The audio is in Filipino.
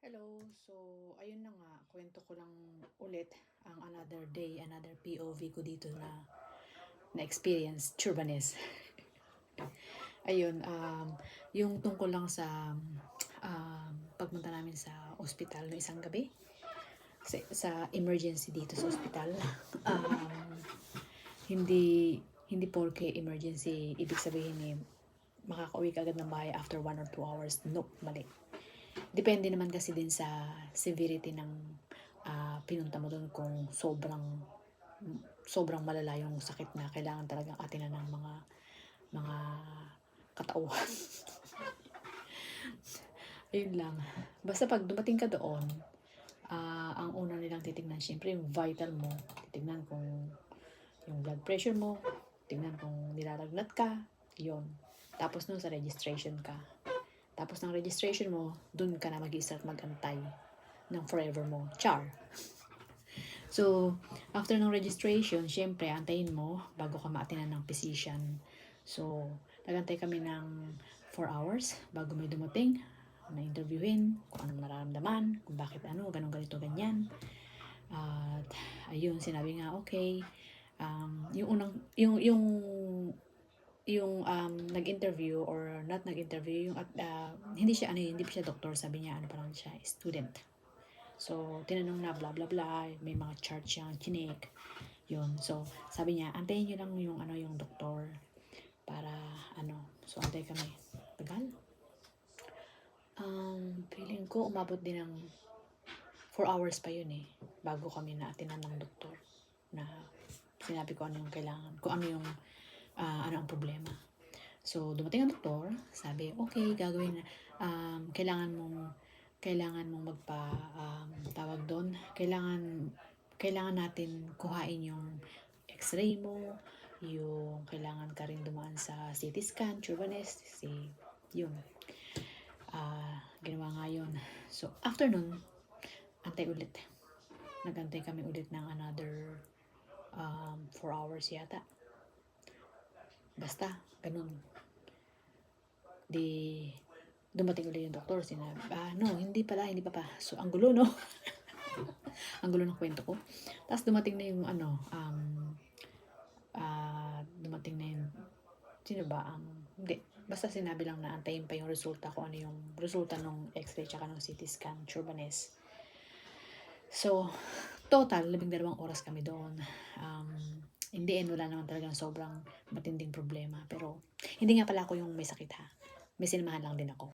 Hello. So, ayun na nga, kwento ko lang ulit ang another day, another POV ko dito na experience, Churbanes. Ayun, yung tungkol lang sa pagpunta namin sa ospital no isang gabi. Sa emergency dito sa ospital. Hindi porke emergency, ibig sabihin makakauwi ka agad ng bahay after 1 or 2 hours. Nope, mali. Depende naman kasi din sa severity ng pinunta mo doon, kung sobrang malala yung sakit na kailangan talagang atinan ng mga katauhan. Ayun lang. Basta pag dumating ka doon, ang una nilang titignan, syempre yung vital mo. Titignan kung yung blood pressure mo, tignan kung nilalagnat ka, yun. Tapos nun sa registration ka. Tapos ng registration mo, dun ka na mag-i-start mag-antay ng forever mo. Char! So, after ng registration, syempre, antayin mo bago ka maatinan ng physician. So, nagantay kami ng 4 hours bago may dumating na interviewin kung anong nararamdaman, kung bakit ganun, ganito, ganyan. At ayun, sinabi nga, okay, yung nag-interview or not nag-interview, yung hindi siya doktor, sabi niya pa lang siya, student. So, tinanong na blah blah blah, may mga chart siyang chinik. Yun. So, sabi niya, antayin niyo lang yung doktor para So, antay kami. Tagal. Feeling ko umabot din ng 4 hours pa yun bago kami naatinan ng doktor na sinabi ko ano yung kailangan, kung ano yung ano ang problema. So, dumating ang doktor, sabi, okay, gagawin na, kailangan mong tawag doon, kailangan natin kuhain yung x-ray mo, yung kailangan ka rin dumaan sa CT scan, Churbanes, yun. Ginawa nga yun. So, after nun, antay ulit. Nagantay kami ulit ng another 4 hours yata. Basta, ganun. Di, dumating ulit yung doktor, sinabi, no, hindi pa. So, ang gulo, no? Ang gulo ng kwento ko. Tapos, dumating na yung, dumating na yung, sino ba? Hindi. Basta sinabi lang na antayin pa yung resulta, kung ano yung resulta ng x-ray tsaka ng CT scan, Churbanes. So, total, 12 oras kami doon. In the end, wala naman talagang sobrang matinding problema. Pero, hindi nga pala ako yung may sakit ha. May sinamahan lang din ako.